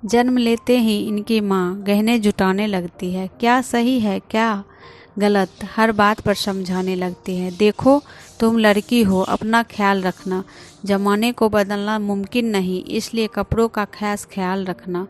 जन्म लेते ही इनकी माँ गहने जुटाने लगती है। क्या सही है क्या गलत, हर बात पर समझाने लगती है। देखो तुम लड़की हो, अपना ख्याल रखना, ज़माने को बदलना मुमकिन नहीं, इसलिए कपड़ों का खास ख्याल रखना।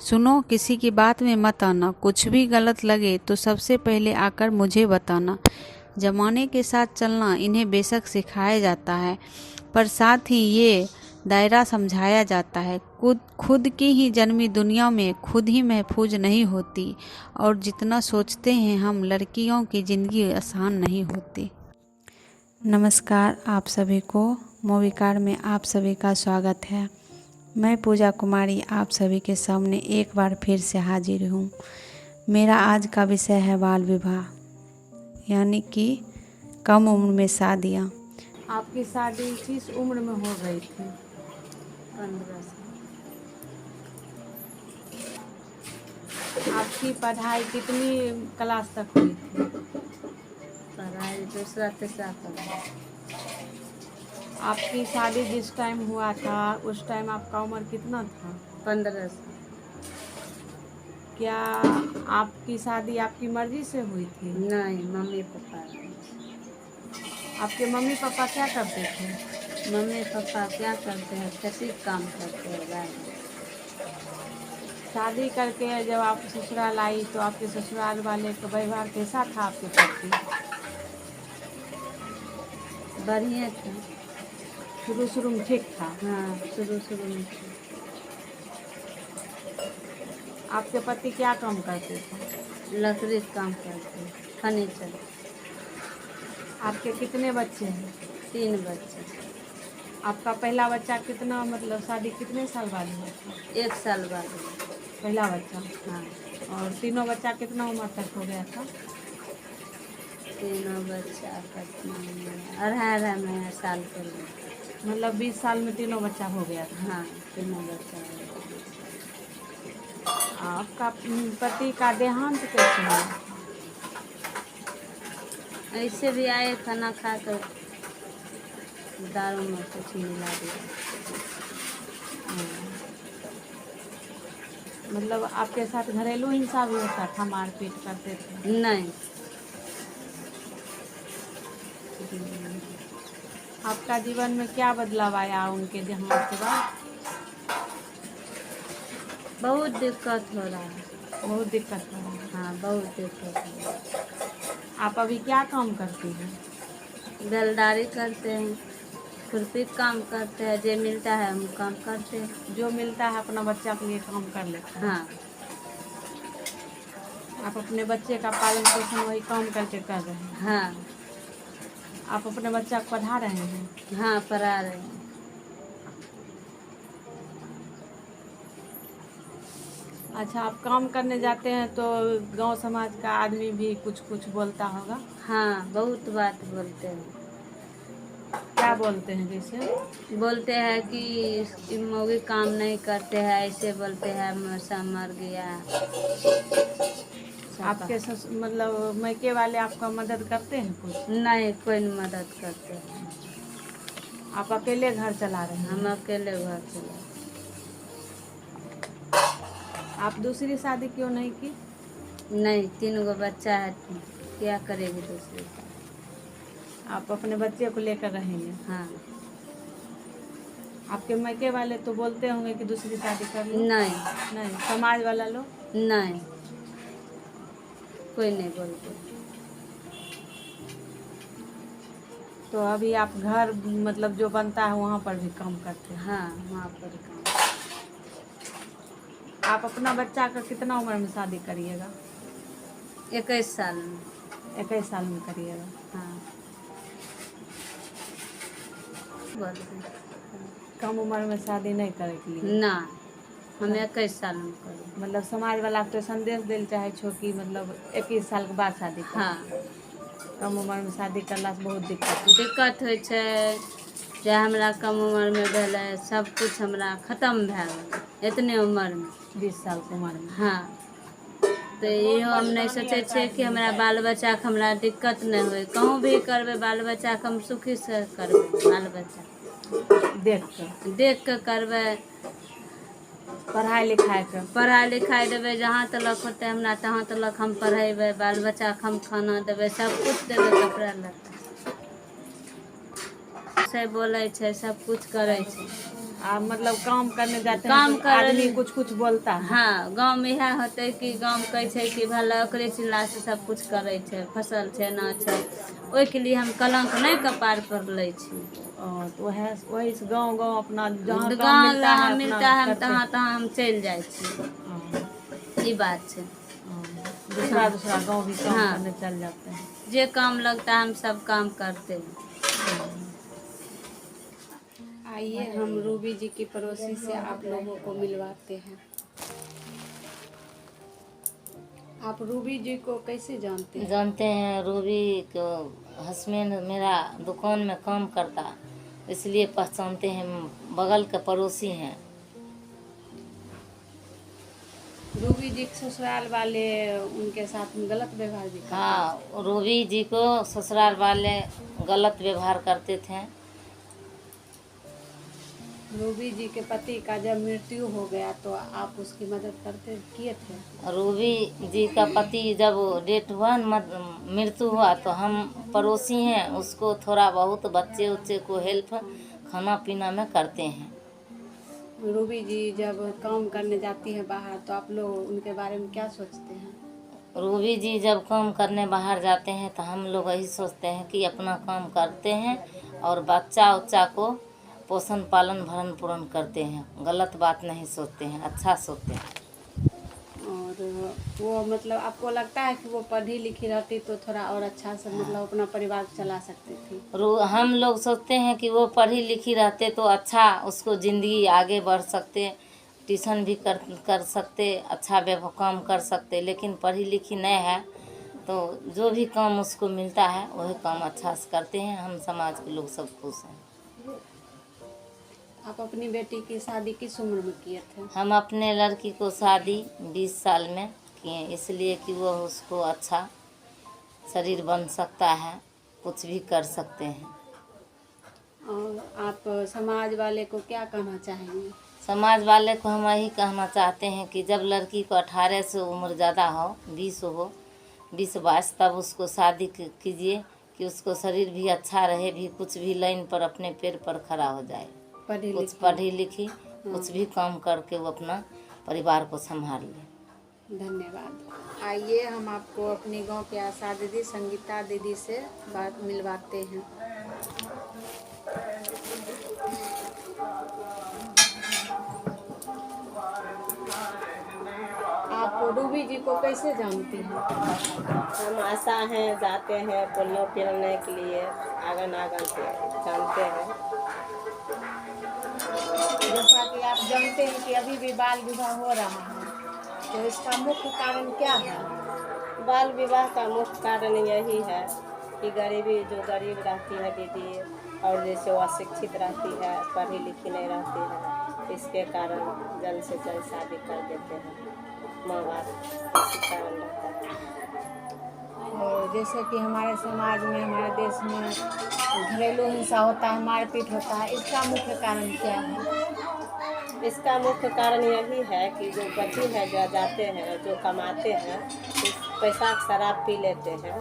सुनो, किसी की बात में मत आना, कुछ भी गलत लगे तो सबसे पहले आकर मुझे बताना। ज़माने के साथ चलना इन्हें बेशक सिखाया जाता है, पर साथ ही ये दायरा समझाया जाता है। खुद की ही जन्मी दुनिया में खुद ही महफूज नहीं होती, और जितना सोचते हैं हम, लड़कियों की ज़िंदगी आसान नहीं होती। नमस्कार आप सभी को, मूवीकार में आप सभी का स्वागत है। मैं पूजा कुमारी आप सभी के सामने एक बार फिर से हाजिर हूँ। मेरा आज का विषय है बाल विवाह, यानी कि कम उम्र में शादियाँ। आपकी शादी किस उम्र में हो गई थी? 15 साल। आपकी पढ़ाई कितनी क्लास तक हुई थी? पढ़ाई दूसरा तीसरा पढ़ा। आपकी शादी जिस टाइम हुआ था उस टाइम आपका उम्र कितना था? 15 साल। क्या आपकी शादी आपकी मर्जी से हुई थी? नहीं, मम्मी पापा। आपके मम्मी पापा क्या करते थे? मम्मी पापा क्या करते हैं? खेती का काम करते हैं गाँव में। शादी करके जब आप ससुराल आई तो आपके ससुराल वाले का व्यवहार कैसा था आपके प्रति? बढ़िया था। शुरू में ठीक था? हाँ, शुरू में था। आपके पति क्या काम करते थे? लकड़ी का काम करते हैं, फर्नीचर। आपके कितने बच्चे हैं? 3 बच्चे। आपका पहला बच्चा कितना, मतलब शादी कितने साल बाद हुआ था? 1 साल बाद। पहला बच्चा? हाँ। और तीनों बच्चा कितना उम्र तक हो गया था? तीनों बच्चा कितना में 2.5 महीना साल के लिए। मतलब 20 साल में तीनों बच्चा हो गया था? हाँ, तीनों बच्चा हो गया। आपका पति का देहांत कैसे हुआ? ऐसे भी आए खाना खा कर दारू में कुछ मिला दिया। मतलब आपके साथ घरेलू हिंसा भी होता था, मारपीट करते थे? नहीं। आपका जीवन में क्या बदलाव आया उनके देहांत के बाद? बहुत दिक्कत हो रहा है। बहुत दिक्कत हो रहा है। हाँ, बहुत दिक्कत हो रहा है। आप अभी क्या काम करती हैं? बेलदारी करते हैं, खुरपी का काम करते हैं, जो मिलता है हम काम करते हैं। जो मिलता है अपना बच्चा के लिए काम कर लेते हैं? हाँ। आप अपने बच्चे का पालन पोषण वही काम करके कर रहे हैं? हाँ। आप अपने बच्चा को पढ़ा रहे हैं? हाँ, पढ़ा रहे हैं। अच्छा, आप काम करने जाते हैं तो गांव समाज का आदमी भी कुछ कुछ बोलता होगा? हाँ, बहुत बात बोलते हैं। क्या बोलते हैं जैसे? बोलते हैं कि मौगी काम नहीं करते हैं, ऐसे बोलते हैं मौसा मर गया। आपके मतलब मायके वाले आपका मदद करते हैं कुछ? नहीं, कोई मदद करते हैं। आप अकेले घर चला रहे हैं? हम अकेले घर चले। आप दूसरी शादी क्यों नहीं की? नहीं, 3 गो बच्चा है, क्या करेगी दूसरी का। आप अपने बच्चे को लेकर रहेंगे? हाँ। आपके मायके वाले तो बोलते होंगे कि दूसरी शादी कर लो? नहीं। नहीं, समाज वाला लोग? नहीं, कोई नहीं बोलते। तो अभी आप घर मतलब जो बनता है वहाँ पर भी काम करते हैं? हाँ, वहाँ पर काम। आप अपना बच्चा का कितना उम्र में शादी करिएगा? 21 साल में। 21 साल में करिएगा? हाँ। बोलते कम उम्र में शादी नहीं करे के लिए? ना, हम 21 साल में करें। मतलब समाज वाला तो संदेश दिल चाहे छो कि मतलब 21 साल के बाद शादी करो। हाँ। कम उम्र में शादी करला से बहुत दिक्कत दिक्कत होइ छै, जे हमरा कम उम्र में भेलै, सब कुछ हमरा खत्म भए गेलै इतने उम्र में। 20 साल के उम्र में? हाँ। तो इहो हम नहीं सोचे छियै कि हमरा बाल बच्चा के हमरा दिक्कत नहीं होय। कहूँ भी करबै बाल बच्चा के हम सुखी से करबै। बाल बच्चा देख कर? देख के करबै। पढ़ाई लिखाई के? पढ़ाई लिखाई देबै, जहाँ तलक होतै हमरा तहाँ तलक हम पढ़ेबै, बाल बच्चाके हम खाना देबै, सब कुछ देबै, कपड़ा लत्ता से बोलै छै, सब कुछ करै छै। मतलब काम करने जाते काम हैं तो कर आदमी कुछ कुछ बोलता है? हाँ, गाँव में इएह होतै कि गाँव कहै छै कि भला ओकरे चिल्ला से सब कुछ करै छै, फसल छै ना छै, ओहिके लिए हम कलंक नहीं कपार पर लै छी। तो वही से गाँव गाँव अपना जहाँ काम गाँव मिलता है जहाँ अपना मिलता है हम करते तहाँ हैं। तहाँ हम चलि जाइ छी, हाँ, ई बात छै। दूसरा दूसरा गाँव भी काम हाँ। करने चल जाते हैं। जे काम लगता है हम सब काम करते हैं। आइए हम रूबी जी की पड़ोसी से आप लोगों को मिलवाते हैं। आप रूबी जी को कैसे जानते हैं? जानते हैं, रूबी को हस्बैंड मेरा दुकान में काम करता, इसलिए पहचानते हैं, बगल के पड़ोसी हैं। रूबी जी के ससुराल वाले उनके साथ में गलत व्यवहार भी करते हाँ, रूबी जी को ससुराल वाले गलत व्यवहार करते थे। रूबी जी के पति का जब मृत्यु हो गया तो आप उसकी मदद करते किए थे? रूबी जी का पति जब डेथ हुआ, मृत्यु हुआ, तो हम पड़ोसी हैं, उसको थोड़ा बहुत बच्चे उच्चे को हेल्प खाना पीना में करते हैं। रूबी जी जब काम करने जाती है बाहर तो आप लोग उनके बारे में क्या सोचते हैं? रूबी जी जब काम करने बाहर जाते हैं तो हम लोग यही सोचते हैं कि अपना काम करते हैं और बच्चा उच्चा को पोषण पालन भरण पूर्ण करते हैं, गलत बात नहीं सोचते हैं, अच्छा सोचते हैं। और वो मतलब आपको लगता है कि वो पढ़ी लिखी रहती तो थोड़ा और अच्छा से मतलब अपना परिवार चला सकती थी? हम लोग सोचते हैं कि वो पढ़ी लिखी रहते तो अच्छा उसको ज़िंदगी आगे बढ़ सकते, ट्यूशन भी कर सकते, अच्छा काम कर सकते, लेकिन पढ़ी लिखी नहीं है तो जो भी काम उसको मिलता है वही काम अच्छा से करते हैं। हम समाज के लोग सब खुश हैं। आप अपनी बेटी की शादी किस उम्र में किए थे? हम अपने लड़की को शादी 20 साल में किए, इसलिए कि वो उसको अच्छा शरीर बन सकता है, कुछ भी कर सकते हैं। और आप समाज वाले को क्या कहना चाहेंगे? समाज वाले को हम यही कहना चाहते हैं कि जब लड़की को 18 से उम्र ज़्यादा हो, 20 हो, 20-22, तब उसको शादी कीजिए कि उसको शरीर भी अच्छा रहे, भी कुछ भी लाइन पर अपने पैर पर खड़ा हो जाए, कुछ पढ़ी लिखी, कुछ भी काम करके वो अपना परिवार को संभाल ले। धन्यवाद। आइए हम आपको अपनी गांव के आशा दीदी संगीता दीदी से बात मिलवाते हैं। आप रूबी जी को कैसे जानती हैं? हम आशा हैं, जाते हैं पोलियो पिलाने के लिए, आंगन आंगन से जानते हैं। जैसा कि आप जानते हैं कि अभी भी बाल विवाह हो रहा है, तो इसका मुख्य कारण क्या है? बाल विवाह का मुख्य कारण यही है कि गरीबी, जो गरीब रहती है दीदी, और जैसे वो अशिक्षित रहती है, पढ़ी लिखी नहीं रहती है, इसके कारण जल्द से जल्द शादी कर देते हैं माँ बाप, इसी कारण रहता है। और जैसे कि हमारे समाज में, हमारे देश में घरेलू हिंसा होता है, मारपीट होता है, इसका मुख्य कारण क्या है? इसका मुख्य कारण यही है कि जो पति है, जो जाते हैं, जो कमाते हैं, पैसा शराब पी लेते हैं,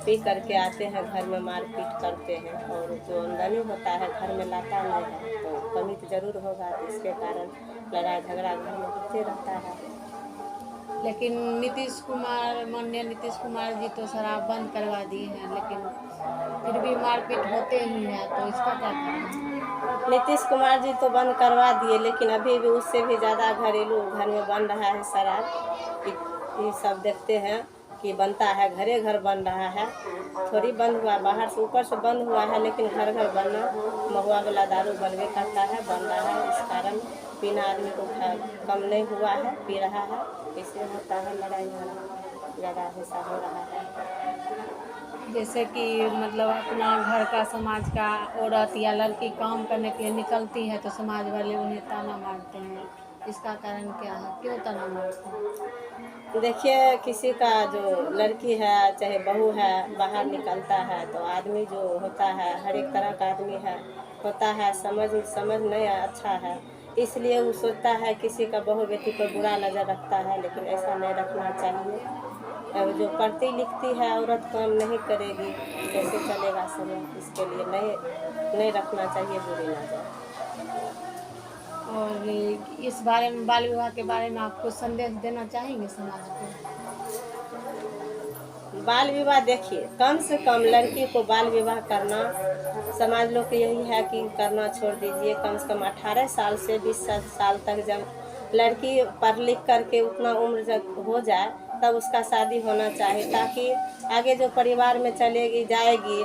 पी करके आते हैं, घर में मारपीट करते हैं, और जो आमदनी होता है घर में लाता नहीं है, तो कमी तो जरूर होगा, तो इसके कारण लड़ाई झगड़ा घर में होते रहता है। लेकिन माननीय नीतीश कुमार जी तो शराब बंद करवा दिए हैं, लेकिन फिर भी मारपीट होते ही है, तो इसका क्या कारण है? नीतीश कुमार जी तो बंद करवा दिए, लेकिन अभी भी उससे भी ज़्यादा घरेलू घर में बन रहा है शराब। ये सब देखते हैं कि बनता है, घरे घर बन रहा है, थोड़ी बंद हुआ, बाहर से ऊपर से बंद हुआ है, लेकिन घर घर बनना, महुआ वाला दारू बनवे करता है, बन रहा है। इस कारण पीना आदमी को कम नहीं हुआ है, पी रहा है, इससे होता है लड़ाई झगड़ा, ज़्यादा हिस्सा हो रहा है। जैसे कि मतलब अपना घर का, समाज का औरत या लड़की काम करने के लिए निकलती है तो समाज वाले उन्हें ताना मारते हैं, इसका कारण क्या है? क्यों ताना मारते हैं? देखिए, किसी का जो लड़की है चाहे बहू है बाहर निकलता है तो आदमी जो होता है, हर एक तरह का आदमी है होता है, समझ नहीं अच्छा है, इसलिए वो सोचता है किसी का बहू बेटी पर बुरा नज़र रखता है, लेकिन ऐसा नहीं रखना चाहिए। अब जो पढ़ती लिखती है औरत काम नहीं करेगी कैसे चलेगा समाज, इसके लिए नहीं रखना चाहिए बुरी नज़र। और इस बारे में बाल विवाह के बारे में आपको संदेश देना चाहेंगे समाज को? बाल विवाह देखिए, कम से कम लड़की को बाल विवाह करना समाज लोग को यही है कि करना छोड़ दीजिए। कम से कम 18 साल से 20 साल तक जब लड़की पढ़ लिख करके उतना उम्र जब हो जाए तब उसका शादी होना चाहिए, ताकि आगे जो परिवार में चलेगी जाएगी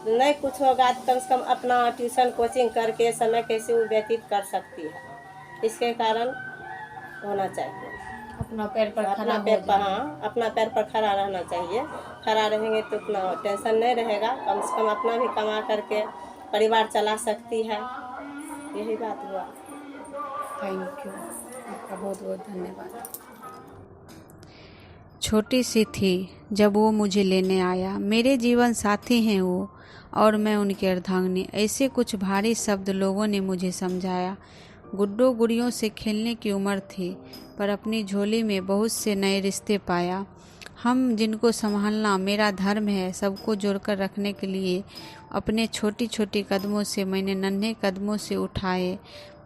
नहीं कुछ होगा तो कम से कम अपना ट्यूशन कोचिंग करके समय कैसे वो व्यतीत कर सकती है। इसके कारण होना चाहिए अपना पैर पर खड़ा हो जाए। हाँ, अपना पैर पर खड़ा रहना चाहिए। खड़ा रहेंगे तो उतना टेंशन नहीं रहेगा, कम से कम अपना भी कमा करके परिवार चला सकती है। यही बात हुआ। थैंक यू, आपका बहुत बहुत धन्यवाद। छोटी सी थी जब वो मुझे लेने आया, मेरे जीवन साथी हैं वो और मैं उनकी अर्धांगिनी। ऐसे कुछ भारी शब्द लोगों ने मुझे समझाया। गुड्डो गुड़ियों से खेलने की उम्र थी, पर अपनी झोली में बहुत से नए रिश्ते पाया। हम जिनको संभालना मेरा धर्म है, सबको जोड़कर रखने के लिए अपने छोटी छोटी कदमों से मैंने नन्हे कदमों से उठाए।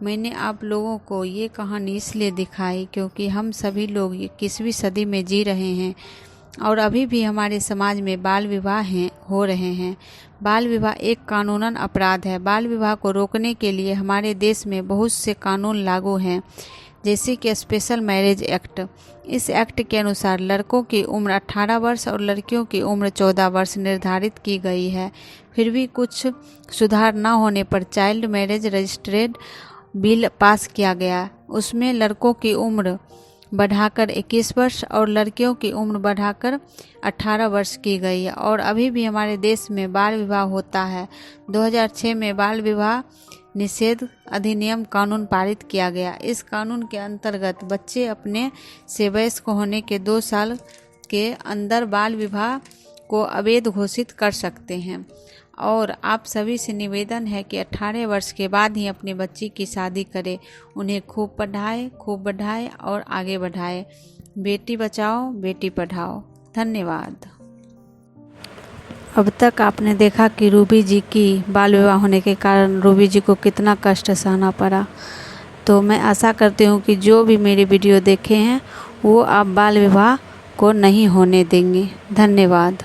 मैंने आप लोगों को ये कहानी इसलिए दिखाई क्योंकि हम सभी लोग 21वीं सदी में जी रहे हैं और अभी भी हमारे समाज में बाल विवाह हो रहे हैं। बाल विवाह एक कानूनन अपराध है। बाल विवाह को रोकने के लिए हमारे देश में बहुत से कानून लागू हैं, जैसे कि स्पेशल मैरिज एक्ट। इस एक्ट के अनुसार लड़कों की उम्र 18 वर्ष और लड़कियों की उम्र 14 वर्ष निर्धारित की गई है। फिर भी कुछ सुधार न होने पर child marriage registered bill pass किया गया। उसमें लड़कों की उम्र बढ़ाकर 21 वर्ष और लड़कियों की उम्र बढ़ाकर 18 वर्ष की गई है और अभी भी हमारे देश में बाल विवाह होता है। 2006 में बाल विवाह निषेध अधिनियम कानून पारित किया गया। इस कानून के अंतर्गत बच्चे अपने से वयस्क होने के 2 साल के अंदर बाल विवाह को अवैध घोषित कर सकते हैं और आप सभी से निवेदन है कि 18 वर्ष के बाद ही अपनी बच्ची की शादी करें। उन्हें खूब बढ़ाए और आगे बढ़ाए। बेटी बचाओ बेटी पढ़ाओ। धन्यवाद। अब तक आपने देखा कि रूबी जी की बाल विवाह होने के कारण रूबी जी को कितना कष्ट सहना पड़ा। तो मैं आशा करती हूँ कि जो भी मेरी वीडियो देखे हैं वो आप बाल विवाह को नहीं होने देंगे। धन्यवाद।